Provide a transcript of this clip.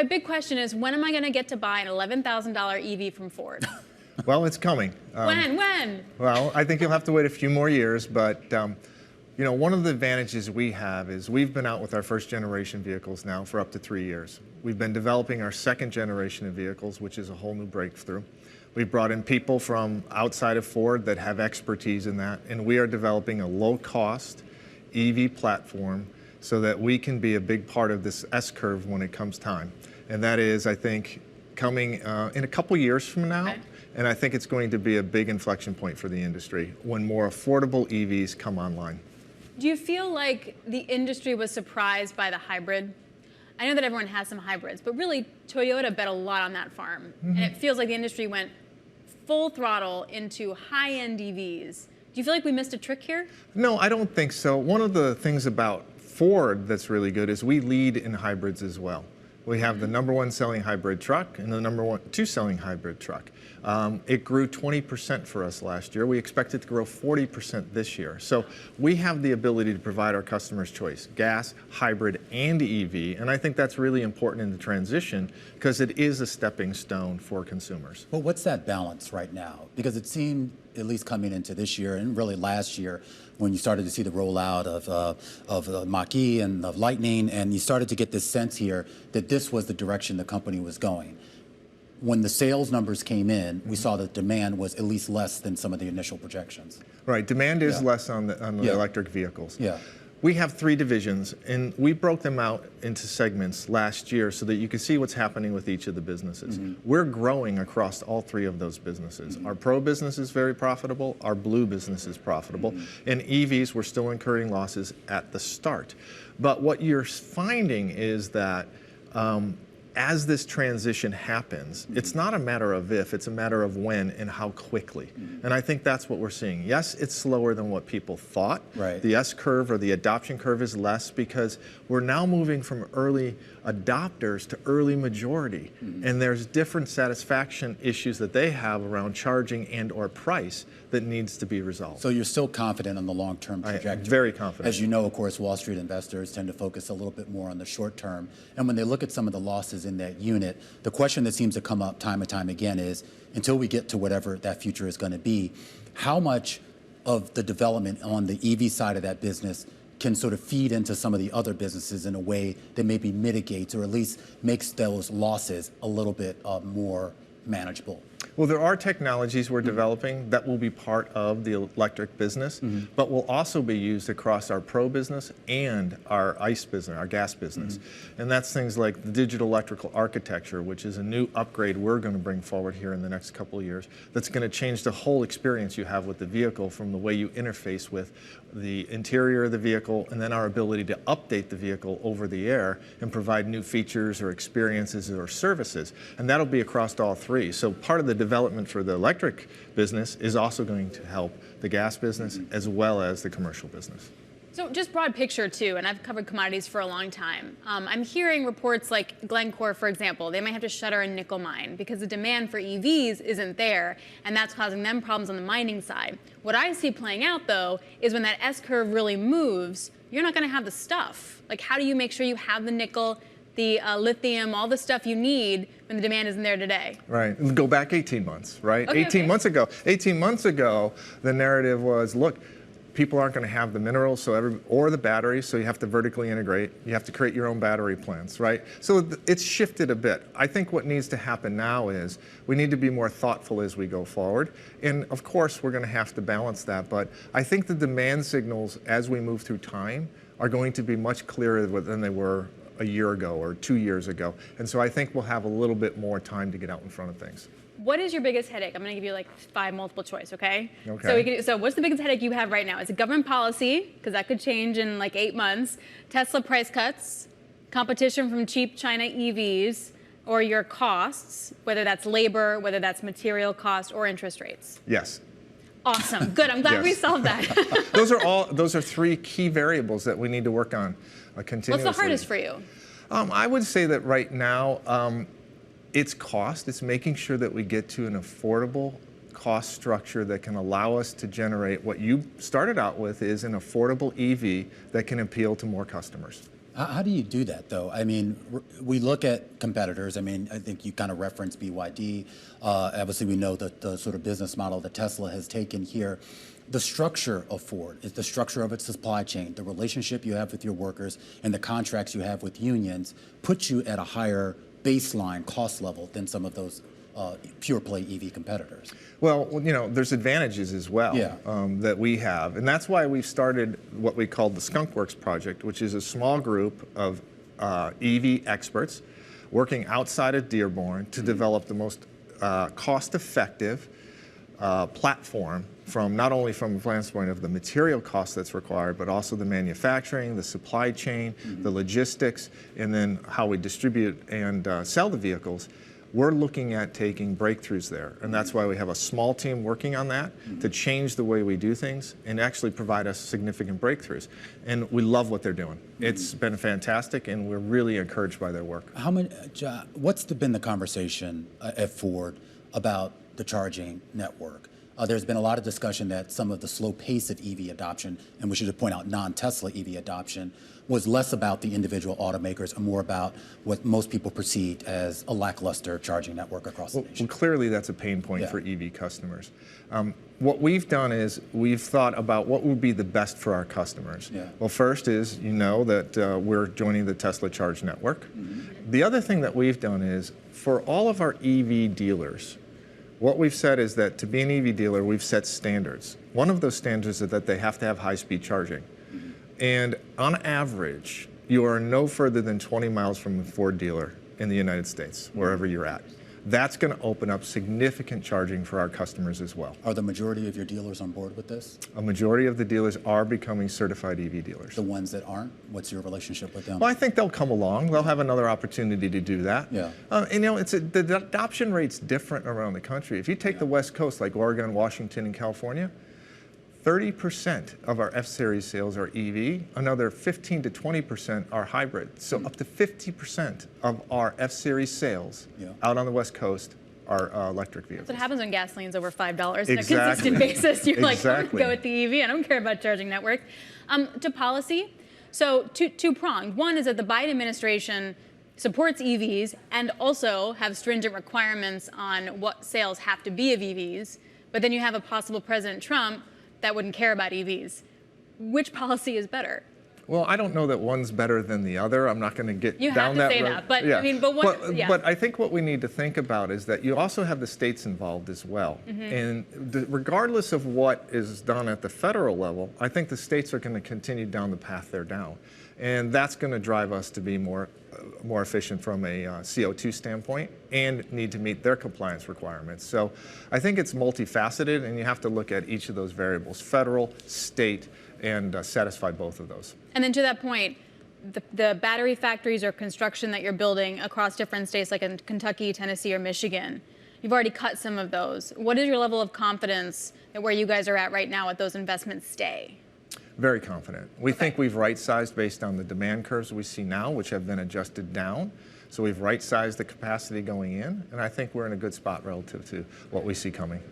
my big question is, when am I going to get to buy an $11,000 EV from Ford? Well, it's coming. When? Well, I think you'll have to wait a few more years, but you know, one of the advantages we have is we've been out with our first generation vehicles now for up to 3 years. We've been developing our second generation of vehicles, which is a whole new breakthrough. We've brought in people from outside of Ford that have expertise in that, and we are developing a low-cost EV platform so that we can be a big part of this S-curve when it comes time. And that is, I think, coming in a couple years from now. Okay. And I think it's going to be a big inflection point for the industry when more affordable EVs come online. Do you feel like the industry was surprised by the hybrid? I know that everyone has some hybrids, but really Toyota bet a lot on that farm. And it feels like the industry went full throttle into high-end EVs. Do you feel like we missed a trick here? No, I don't think so. One of the things about Ford that's really good is we lead in hybrids as well. We have the #1 selling hybrid truck and the #2 selling hybrid truck. It grew 20% for us last year. We expect it to grow 40% this year. So we have the ability to provide our customers choice, gas, hybrid, and EV. And I think that's really important in the transition because it is a stepping stone for consumers. Well, what's that balance right now? Because it seemed, at least coming into this year and really last year, when you started to see the rollout of Mach-E and of Lightning, and you started to get this sense here that this was the direction the company was going. When the sales numbers came in, we saw that demand was at least less than some of the initial projections. Right, demand is less on the electric vehicles. Yeah. We have 3 divisions, and we broke them out into segments last year so that you can see what's happening with each of the businesses. We're growing across all 3 of those businesses. Our Pro business is very profitable, our Blue business is profitable, and EVs, we're still incurring losses at the start. But what you're finding is that as this transition happens, it's not a matter of if, it's a matter of when and how quickly. And I think that's what we're seeing. Yes, it's slower than what people thought. Right. The S-curve or the adoption curve is less because we're now moving from early adopters to early majority. And there's different satisfaction issues that they have around charging and or price that needs to be resolved. So you're still confident on the long-term trajectory? Very confident. As you know, of course, Wall Street investors tend to focus a little bit more on the short term. And when they look at some of the losses in that unit, the question that seems to come up time and time again is, until we get to whatever that future is going to be, how much of the development on the EV side of that business can sort of feed into some of the other businesses in a way that maybe mitigates or at least makes those losses a little bit more manageable? Well, there are technologies we're developing that will be part of the electric business, but will also be used across our Pro business and our ICE business, our gas business. And that's things like the digital electrical architecture, which is a new upgrade we're going to bring forward here in the next couple of years that's going to change the whole experience you have with the vehicle, from the way you interface with the interior of the vehicle, and then our ability to update the vehicle over the air and provide new features or experiences or services. And that'll be across all 3. So part of the development for the electric business is also going to help the gas business as well as the commercial business. So just broad picture too, and I've covered commodities for a long time. I'm hearing reports like Glencore, for example, they might have to shutter a nickel mine because the demand for EVs isn't there, and that's causing them problems on the mining side. What I see playing out though is when that S-curve really moves, you're not going to have the stuff. Like, how do you make sure you have the nickel, the lithium, all the stuff you need when the demand isn't there today? Right. Go back 18 months, right? Okay, 18 months ago, the narrative was, look, people aren't going to have the minerals or the batteries, so you have to vertically integrate. You have to create your own battery plants, right? So it's shifted a bit. I think what needs to happen now is we need to be more thoughtful as we go forward. And of course, we're going to have to balance that. But I think the demand signals as we move through time are going to be much clearer than they were a year ago or 2 years ago. And so I think we'll have a little bit more time to get out in front of things. What is your biggest headache? I'm going to give you like 5 multiple choice, okay? Okay. So what's the biggest headache you have right now? Is it government policy, because that could change in like 8 months, Tesla price cuts, competition from cheap China EVs, or your costs, whether that's labor, whether that's material cost, or interest rates? Yes. Awesome. Good. I'm glad we solved that. Those are 3 key variables that we need to work on continuously. What's the hardest for you? I would say that right now, it's cost. It's making sure that we get to an affordable cost structure that can allow us to generate what you started out with is an affordable EV that can appeal to more customers. How do you do that, though? I mean, we look at competitors. I mean, I think you kind of referenced BYD. Obviously, we know that the sort of business model that Tesla has taken here. The structure of Ford is the structure of its supply chain, the relationship you have with your workers, and the contracts you have with unions puts you at a higher baseline cost level than some of those pure play EV competitors. Well, you know, there's advantages as well Yeah. that we have. And that's why we've started what we call the Skunk Works project, which is a small group of EV experts working outside of Dearborn to develop the most cost-effective platform from not only from the standpoint of the material cost that's required, but also the manufacturing, the supply chain, the logistics, and then how we distribute and sell the vehicles. We're looking at taking breakthroughs there, and that's why we have a small team working on that to change the way we do things and actually provide us significant breakthroughs. And we love what they're doing. It's been fantastic, and we're really encouraged by their work. What's been the conversation at Ford about the charging network? There's been a lot of discussion that some of the slow pace of EV adoption, and we should point out non-Tesla EV adoption, was less about the individual automakers and more about what most people perceived as a lackluster charging network across the nation. Well, clearly that's a pain point for EV customers. What we've done is we've thought about what would be the best for our customers. Well, first is, you know, that we're joining the Tesla Charge Network. The other thing that we've done is for all of our EV dealers, what we've said is that to be an EV dealer, we've set standards. One of those standards is that they have to have high-speed charging. And on average, you are no further than 20 miles from a Ford dealer in the United States, wherever you're at. That's going to open up significant charging for our customers as well. Are the majority of your dealers on board with this? A majority of the dealers are becoming certified EV dealers. The ones that aren't, what's your relationship with them? Well, I think they'll come along. They'll have another opportunity to do that. And, you know, the adoption rate's different around the country. If you take the West Coast, like Oregon, Washington, and California, 30% of our F-Series sales are EV. Another 15 to 20% are hybrid. So up to 50% of our F-Series sales out on the West Coast are electric vehicles. That's what happens when gasoline's over $5 on a consistent basis. You're like, I'm gonna go with the EV. I don't care about charging network. To policy, so two-pronged. One is that the Biden administration supports EVs and also have stringent requirements on what sales have to be of EVs. But then you have a possible President Trump that wouldn't care about EVs. Which policy is better? Well, I don't know that one's better than the other. I'm not going to get down that road. You have to say that, but I mean, but I think what we need to think about is that you also have the states involved as well. And regardless of what is done at the federal level, I think the states are going to continue down the path they're down. And that's going to drive us to be more efficient from a CO2 standpoint and need to meet their compliance requirements. So I think it's multifaceted, and you have to look at each of those variables, federal, state, and satisfy both of those. And then to that point, the battery factories or construction that you're building across different states like in Kentucky, Tennessee, or Michigan, you've already cut some of those. What is your level of confidence that where you guys are at right now with those investments stay? Very confident. We think we've right-sized based on the demand curves we see now, which have been adjusted down. So we've right-sized the capacity going in, and I think we're in a good spot relative to what we see coming.